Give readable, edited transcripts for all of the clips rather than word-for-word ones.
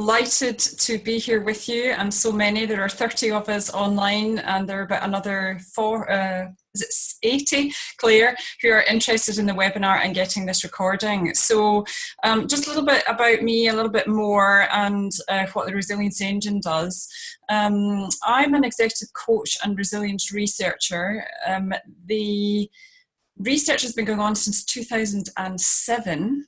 delighted to be here with you, and so many. There are 30 of us online, and there are about another 80, Claire, who are interested in the webinar and getting this recording. So just a little bit about me, a little bit more, and what the Resilience Engine does. I'm an executive coach and resilience researcher. The research has been going on since 2007.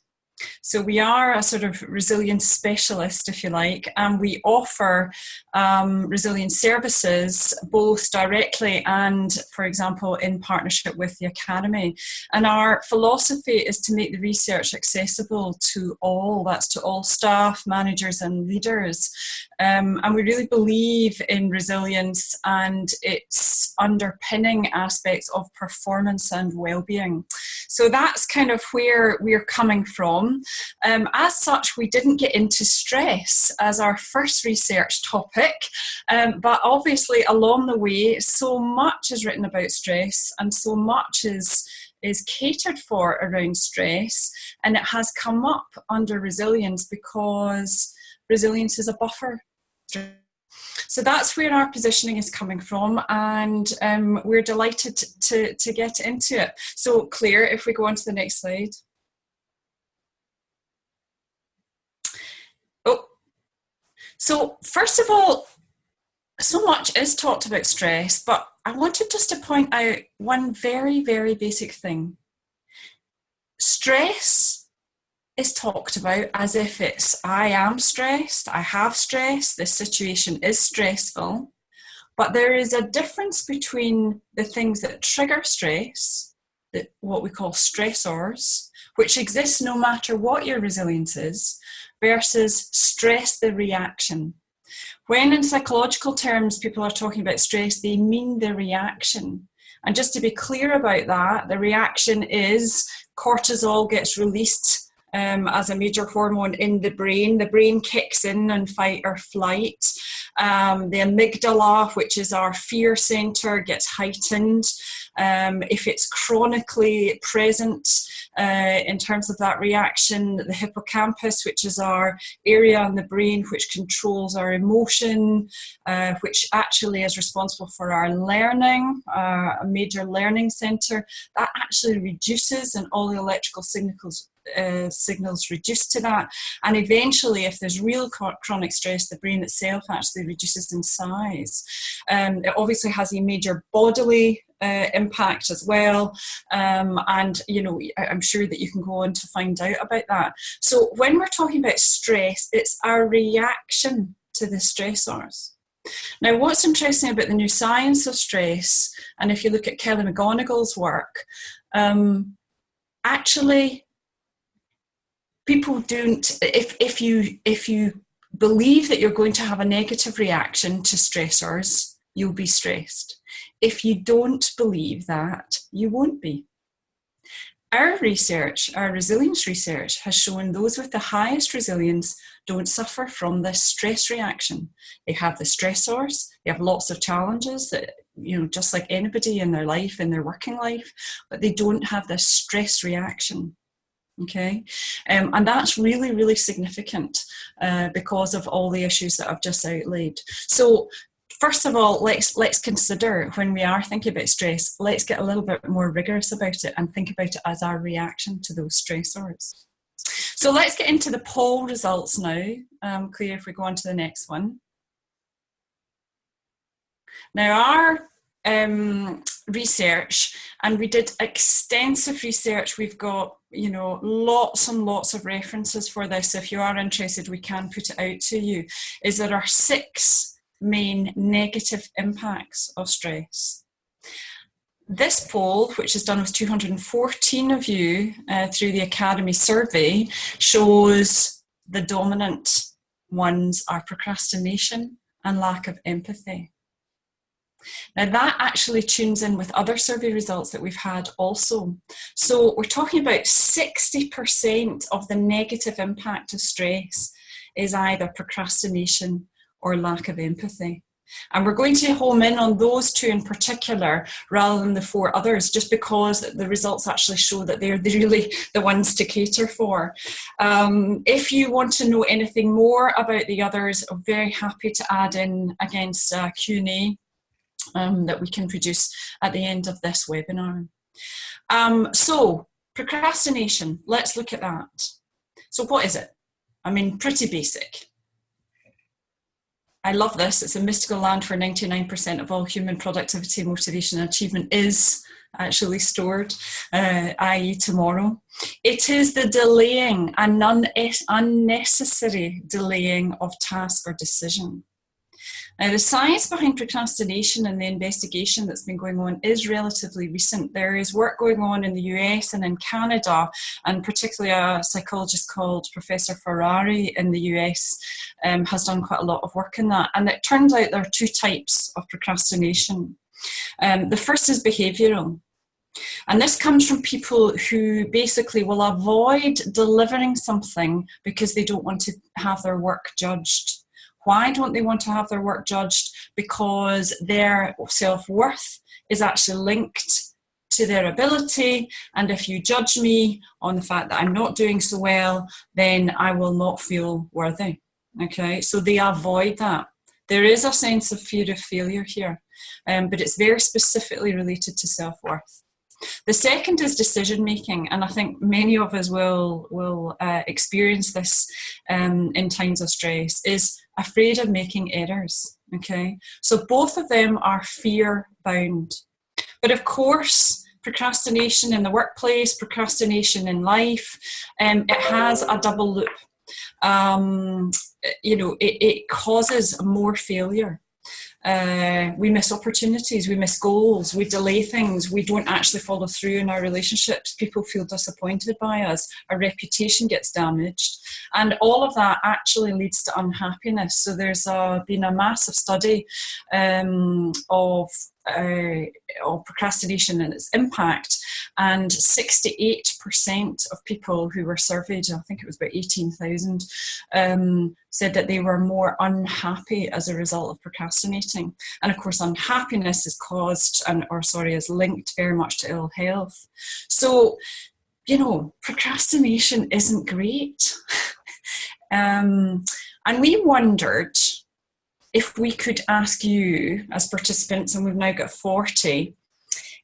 So we are a sort of resilience specialist, if you like, and we offer resilience services both directly and, for example, in partnership with the Academy. And our philosophy is to make the research accessible to all, that's to all staff, managers and leaders. And we really believe in resilience and its underpinning aspects of performance and well-being. So that's kind of where we're coming from. As such, we didn't get into stress as our first research topic, but obviously along the way, so much is written about stress and so much is catered for around stress, and it has come up under resilience because resilience is a buffer. So that's where our positioning is coming from, and we're delighted to get into it. So Claire, if we go on to the next slide. So first of all, so much is talked about stress, but I wanted just to point out one very, very basic thing. Stress is talked about as if it's, I am stressed, I have stress, this situation is stressful, but there is a difference between the things that trigger stress, what we call stressors, which exist no matter what your resilience is, versus stress, the reaction. When in psychological terms people are talking about stress, they mean the reaction. And just to be clear about that, the reaction is cortisol gets released as a major hormone in the brain. The brain kicks in and fight or flight. The amygdala, which is our fear center, gets heightened. If it's chronically present in terms of that reaction, the hippocampus, which is our area in the brain which controls our emotion, which actually is responsible for our learning, a major learning center, that actually reduces, and all the electrical signals reduce to that. And eventually, if there's real chronic stress, the brain itself actually reduces in size. It obviously has a major bodily impact as well, and you know, I'm sure that you can go on to find out about that. So when we're talking about stress, it's our reaction to the stressors. Now, what's interesting about the new science of stress, and if you look at Kelly McGonigal's work, actually people don't, if you believe that you're going to have a negative reaction to stressors, you'll be stressed. If you don't believe that, you won't be. Our research, our resilience research, has shown those with the highest resilience don't suffer from this stress reaction. They have the stressors, they have lots of challenges that, you know, just like anybody in their life, in their working life, but they don't have this stress reaction. Okay, and that's really, really significant because of all the issues that I've just outlined. So first of all, let's consider, when we are thinking about stress, let's get a little bit more rigorous about it and think about it as our reaction to those stressors. So let's get into the poll results now. Claire, if we go on to the next one. Now, our research, and we did extensive research. We've got, you know, lots and lots of references for this. If you are interested, we can put it out to you. Is there are 6 main negative impacts of stress. This poll, which is done with 214 of you through the Academy survey, shows the dominant ones are procrastination and lack of empathy. Now that actually tunes in with other survey results that we've had also. So we're talking about 60% of the negative impact of stress is either procrastination or lack of empathy. And we're going to home in on those two in particular rather than the four others, just because the results actually show that they're really the ones to cater for. If you want to know anything more about the others, I'm very happy to add in against Q&A that we can produce at the end of this webinar. So procrastination, let's look at that. So what is it? I mean, pretty basic. I love this. It's a mystical land for 99% of all human productivity, motivation, and achievement is actually stored, i.e. tomorrow. It is the delaying and unnecessary delaying of task or decision. Now, the science behind procrastination and the investigation that's been going on is relatively recent. There is work going on in the US and in Canada, and particularly a psychologist called Professor Ferrari in the US has done quite a lot of work in that. And it turns out there are two types of procrastination. The first is behavioural. And this comes from people who basically will avoid delivering something because they don't want to have their work judged. Why don't they want to have their work judged? Because their self-worth is actually linked to their ability, and if you judge me on the fact that I'm not doing so well, then I will not feel worthy. Okay, so they avoid that. There is a sense of fear of failure here, but it's very specifically related to self-worth. The second is decision making, and I think many of us will experience this in times of stress, is afraid of making errors. Okay, so both of them are fear bound. But of course, procrastination in the workplace, procrastination in life, it has a double loop. You know, it causes more failure. We miss opportunities, we miss goals, we delay things, we don't actually follow through in our relationships, people feel disappointed by us, our reputation gets damaged, and all of that actually leads to unhappiness. So there's been a massive study of procrastination and its impact, and 68% of people who were surveyed, I think it was about 18,000, said that they were more unhappy as a result of procrastinating. And of course, unhappiness is caused, is linked very much to ill health. So, you know, procrastination isn't great. And we wondered if we could ask you as participants, and we've now got 40,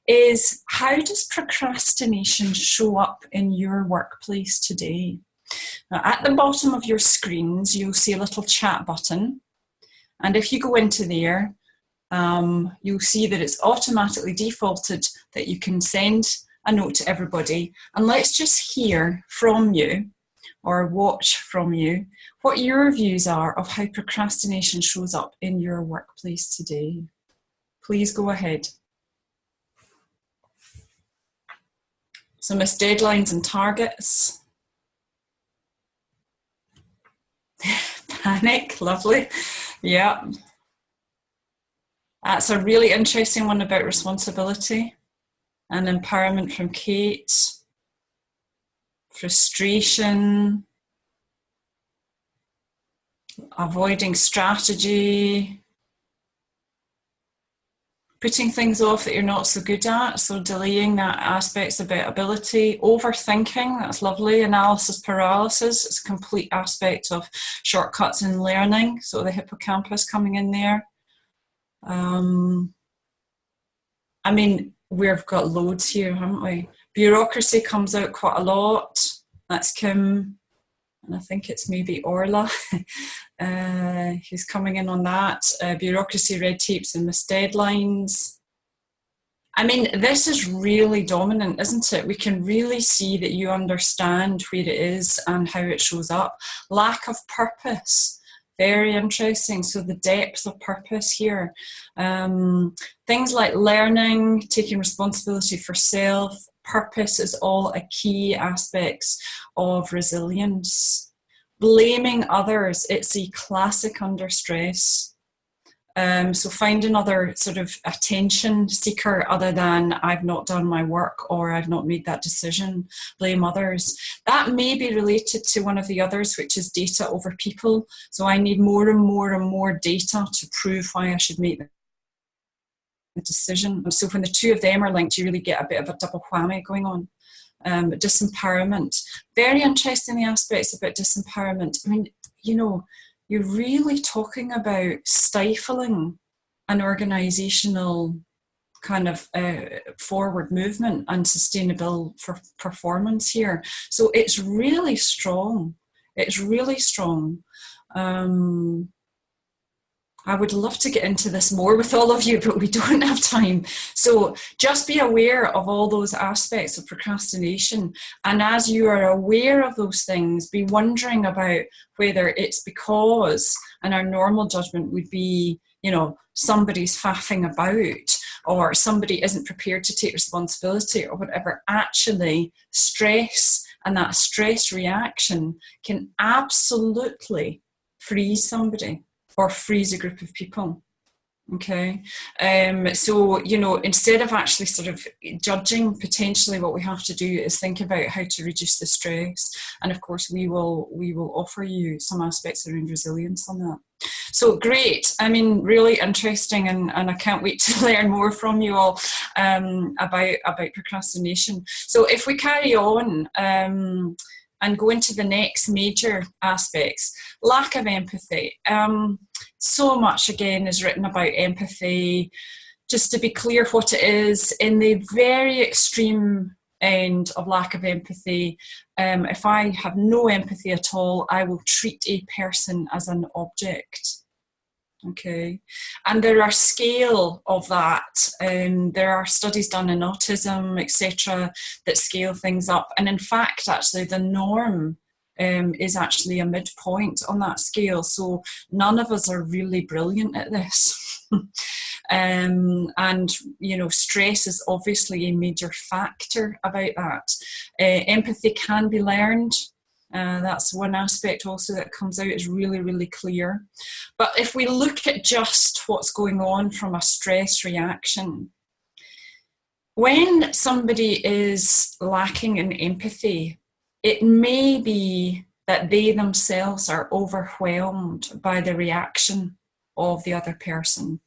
is how does procrastination show up in your workplace today? Now, at the bottom of your screens, you'll see a little chat button. And if you go into there, you'll see that it's automatically defaulted that you can send a note to everybody. And let's just hear from you, or watch from you, what your views are of how procrastination shows up in your workplace today. Please go ahead. So missed deadlines and targets. Panic, lovely. Yeah. That's a really interesting one about responsibility and empowerment from Kate. Frustration. Avoiding strategy. Putting things off that you're not so good at, so delaying that aspects about ability. Overthinking, that's lovely. Analysis paralysis, it's a complete aspect of shortcuts in learning, so the hippocampus coming in there. I mean, we've got loads here, haven't we? Bureaucracy comes out quite a lot. That's Kim, and I think it's maybe Orla who's coming in on that. Bureaucracy, red tapes and missed deadlines. I mean, this is really dominant, isn't it? We can really see that you understand where it is and how it shows up. Lack of purpose, very interesting. So the depth of purpose here. Things like learning, taking responsibility for self, purpose is all a key aspects of resilience. Blaming others, it's a classic under stress. So find another sort of attention seeker other than I've not done my work or I've not made that decision, blame others. That may be related to one of the others, which is data over people. So I need more and more and more data to prove why I should make the decision. So when the two of them are linked, you really get a bit of a double whammy going on. Disempowerment. Very interesting, the aspects about disempowerment. I mean, you know, you're really talking about stifling an organisational kind of forward movement and sustainable performance here. So it's really strong. It's really strong. I would love to get into this more with all of you, but we don't have time. So just be aware of all those aspects of procrastination. And as you are aware of those things, be wondering about whether it's because, and our normal judgment would be, you know, somebody's faffing about or somebody isn't prepared to take responsibility or whatever. Actually, stress and that stress reaction can absolutely freeze somebody or freeze a group of people. Okay, so, you know, instead of actually sort of judging, potentially what we have to do is think about how to reduce the stress. And of course, we will offer you some aspects around resilience on that. So great, I mean, really interesting, and I can't wait to learn more from you all about procrastination. So if we carry on, and go into the next major aspects. Lack of empathy. So much, again, is written about empathy. Just to be clear what it is, in the very extreme end of lack of empathy, if I have no empathy at all, I will treat a person as an object. Okay, and there are scale of that. There are studies done in autism, etc., that scale things up. And in fact, actually, the norm is actually a midpoint on that scale. So none of us are really brilliant at this. And, you know, stress is obviously a major factor about that. Empathy can be learned. That's one aspect also that comes out, is really, really clear. But if we look at just what's going on from a stress reaction, when somebody is lacking in empathy, it may be that they themselves are overwhelmed by the reaction of the other person.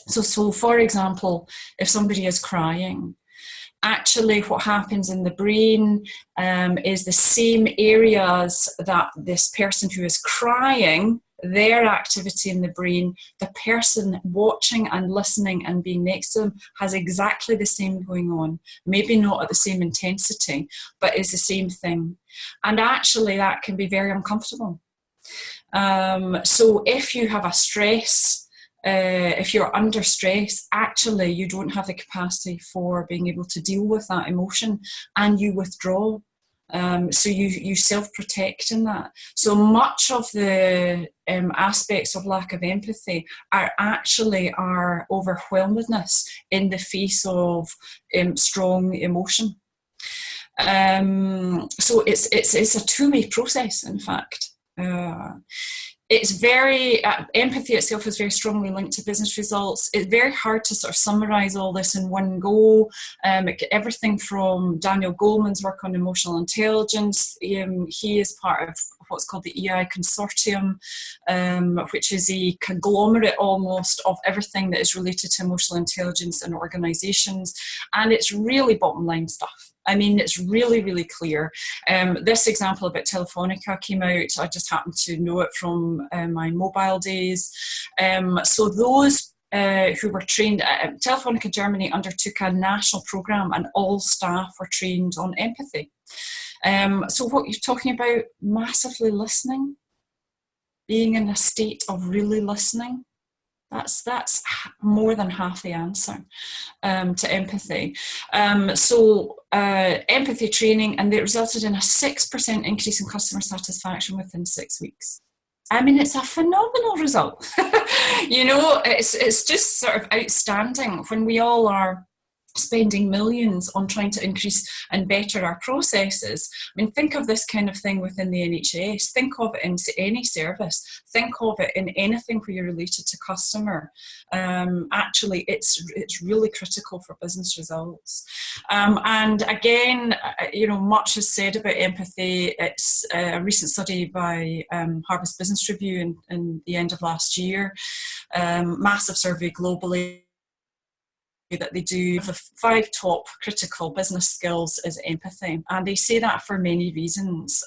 So for example, if somebody is crying, actually what happens in the brain is the same areas that this person who is crying, their activity in the brain, the person watching and listening and being next to them has exactly the same going on. Maybe not at the same intensity, but is the same thing. And actually that can be very uncomfortable. So if you have a stress, if you're under stress, actually you don't have the capacity for being able to deal with that emotion, and you withdraw. So you self-protect in that. So much of the aspects of lack of empathy are actually our overwhelmedness in the face of strong emotion. So it's a two-way process, in fact. It's very, empathy itself is very strongly linked to business results. It's very hard to sort of summarize all this in one go. Everything from Daniel Goleman's work on emotional intelligence. He is part of what's called the EI Consortium, which is a conglomerate almost of everything that is related to emotional intelligence in organizations. And it's really bottom line stuff. I mean, it's really, really clear. This example about Telefonica came out. I just happened to know it from my mobile days. So those who were trained at Telefonica Germany undertook a national program, and all staff were trained on empathy. So what you're talking about, massively listening, being in a state of really listening, that's more than half the answer to empathy. Empathy training, and it resulted in a 6% increase in customer satisfaction within 6 weeks. I mean, it's a phenomenal result. You know, it's just sort of outstanding when we all are spending millions on trying to increase and better our processes. I mean, think of this kind of thing within the NHS. Think of it in any service. Think of it in anything where you're related to customer. Actually, it's really critical for business results. And again, you know, much is said about empathy. It's a recent study by Harvard Business Review in the end of last year, massive survey globally, that they do. The 5 top critical business skills is empathy, and they say that for many reasons.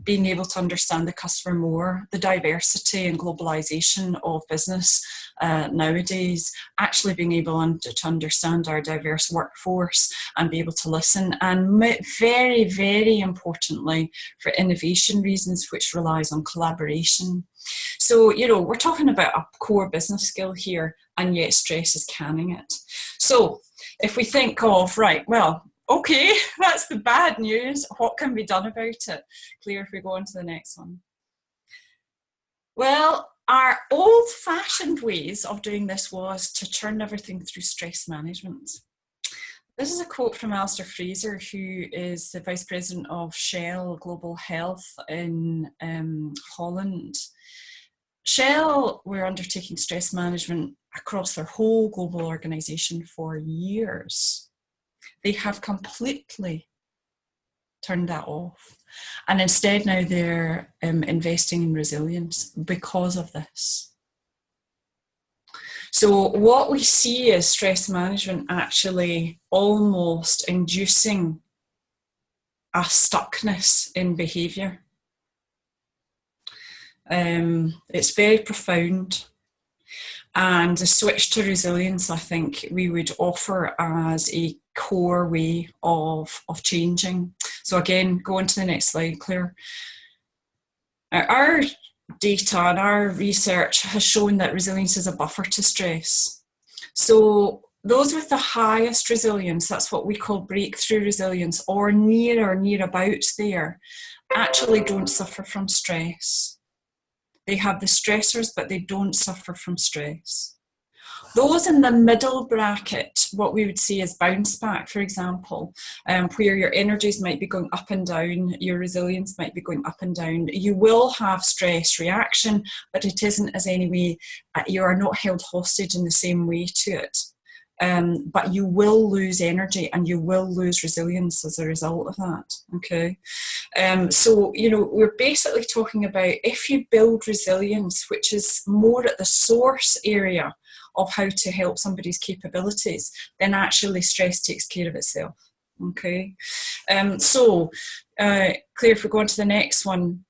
Being able to understand the customer more, the diversity and globalization of business nowadays, actually being able to understand our diverse workforce and be able to listen, and very, very importantly, for innovation reasons, which relies on collaboration. So, you know, we're talking about a core business skill here, and yet stress is canning it. So if we think of, right, well, okay, that's the bad news. What can be done about it? Claire, if we go on to the next one. Well, our old-fashioned ways of doing this was to turn everything through stress management. This is a quote from Alistair Fraser, who is the Vice President of Shell Global Health in Holland. Shell were undertaking stress management across their whole global organisation for years. They have completely turned that off. And instead now they're investing in resilience because of this. So what we see is stress management actually almost inducing a stuckness in behaviour. It's very profound. And the switch to resilience, I think, we would offer as a core way of changing. So again, go on to the next slide, Claire. Our data and our research has shown that resilience is a buffer to stress. So those with the highest resilience, that's what we call breakthrough resilience, or near about there, actually don't suffer from stress. They have the stressors, but they don't suffer from stress. Those in the middle bracket, what we would see is bounce back, for example, where your energies might be going up and down, your resilience might be going up and down. You will have stress reaction, but it isn't as any way, you are not held hostage in the same way to it. But you will lose energy and you will lose resilience as a result of that, okay? So, you know, we're basically talking about if you build resilience, which is more at the source area of how to help somebody's capabilities, then actually stress takes care of itself, okay? Claire, if we go on to the next one.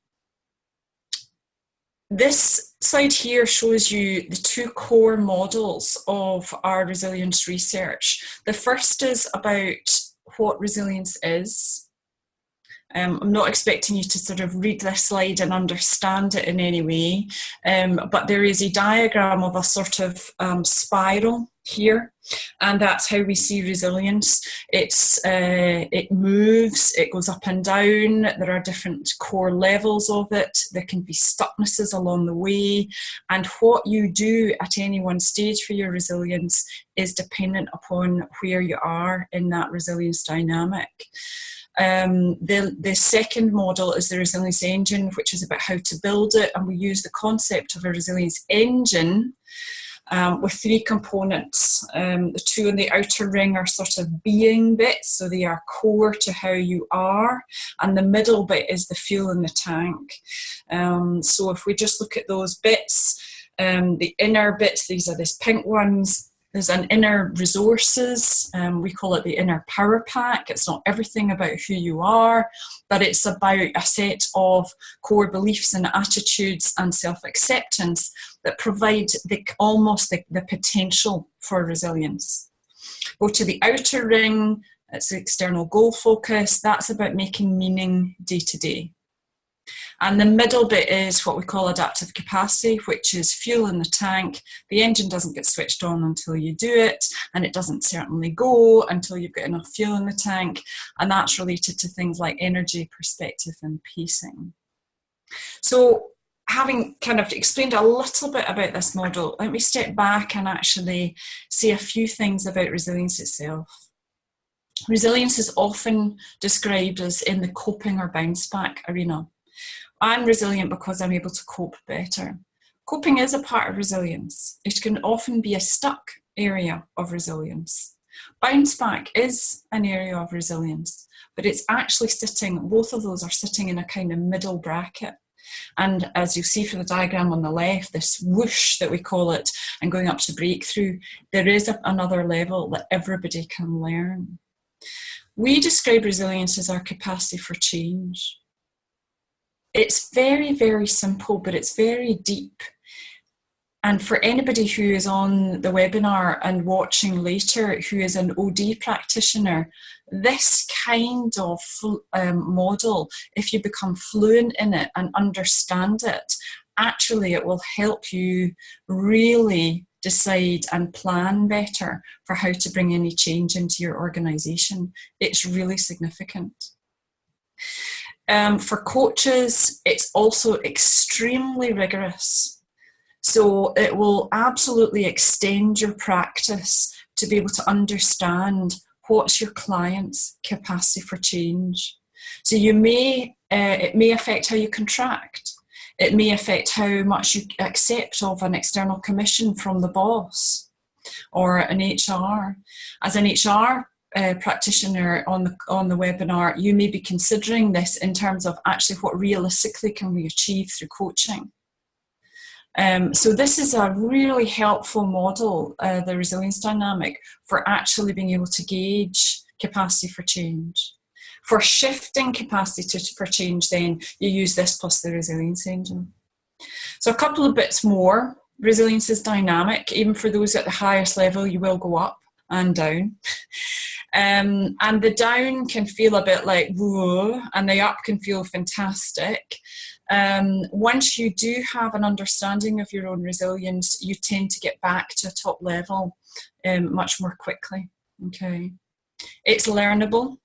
This slide here shows you the 2 core models of our resilience research. The first is about what resilience is. I'm not expecting you to sort of read this slide and understand it in any way, but there is a diagram of a sort of spiral here, and that's how we see resilience. It moves, it goes up and down, there are different core levels of it, there can be stucknesses along the way, and what you do at any one stage for your resilience is dependent upon where you are in that resilience dynamic. The second model is the resilience engine, which is about how to build it, and we use the concept of a resilience engine with 3 components. The 2 in the outer ring are sort of being bits, so they are core to how you are, and the middle bit is the fuel in the tank. So if we just look at those bits, the inner bits, these are these pink ones. There's an inner resources, we call it the inner power pack. It's not everything about who you are, but it's about a set of core beliefs and attitudes and self-acceptance that provide almost the potential for resilience. Go to the outer ring, it's the external goal focus. That's about making meaning day to day. And the middle bit is what we call adaptive capacity, which is fuel in the tank. The engine doesn't get switched on until you do it, and it doesn't certainly go until you've got enough fuel in the tank. And that's related to things like energy, perspective, and pacing. So having kind of explained a little bit about this model, let me step back and actually say a few things about resilience itself. Resilience is often described as in the coping or bounce back arena. I'm resilient because I'm able to cope better. Coping is a part of resilience. It can often be a stuck area of resilience. Bounce back is an area of resilience, but it's actually sitting, both of those are sitting in a kind of middle bracket. And as you see from the diagram on the left, this whoosh that we call it, and going up to breakthrough, there is another level that everybody can learn. We describe resilience as our capacity for change. It's very, very simple, but it's very deep. And for anybody who is on the webinar and watching later, who is an OD practitioner, this kind of model, if you become fluent in it and understand it, actually it will help you really decide and plan better for how to bring any change into your organisation. It's really significant. For coaches, it's also extremely rigorous. So it will absolutely extend your practice to be able to understand what's your client's capacity for change. So it may affect how you contract. It may affect how much you accept of an external commission from the boss or an HR. As an HR practitioner on the webinar, you may be considering this in terms of actually what realistically can we achieve through coaching. So this is a really helpful model, the resilience dynamic, for actually being able to gauge capacity for change. For shifting capacity for change, then you use this plus the resilience engine. So a couple of bits more. Resilience is dynamic. Even for those at the highest level, you will go up and down. And the down can feel a bit like whoa, and the up can feel fantastic. Once you do have an understanding of your own resilience, you tend to get back to a top level much more quickly. Okay, it's learnable.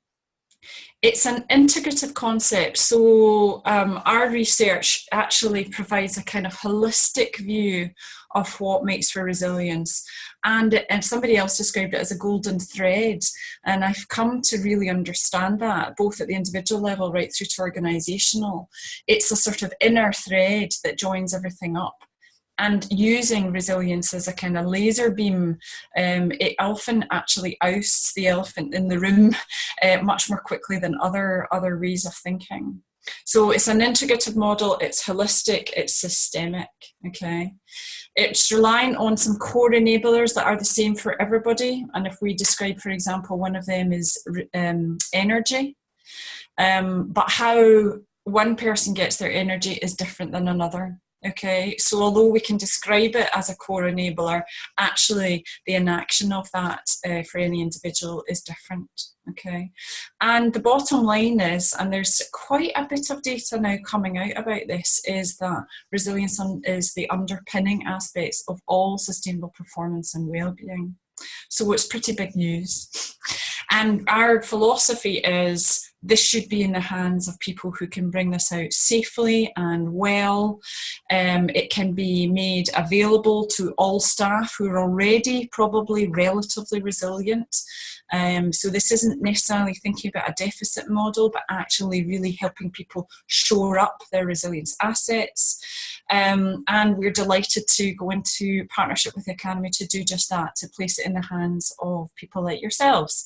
It's an integrative concept, so our research actually provides a kind of holistic view of what makes for resilience, and somebody else described it as a golden thread, and I've come to really understand that, both at the individual level right through to organisational. It's a sort of inner thread that joins everything up. And using resilience as a kind of laser beam, it often actually ousts the elephant in the room much more quickly than other ways of thinking. So it's an integrative model, it's holistic, it's systemic, okay? It's relying on some core enablers that are the same for everybody. And if we describe, for example, one of them is energy, but how one person gets their energy is different than another. Okay, so although we can describe it as a core enabler, actually the inaction of that for any individual is different. Okay, and the bottom line is, and there's quite a bit of data now coming out about this, is that resilience is the underpinning aspects of all sustainable performance and well-being. So it's pretty big news. And our philosophy is this should be in the hands of people who can bring this out safely and well. It can be made available to all staff who are already probably relatively resilient. So this isn't necessarily thinking about a deficit model, but actually really helping people shore up their resilience assets. And we're delighted to go into partnership with the Academy to do just that, to place it in the hands of people like yourselves.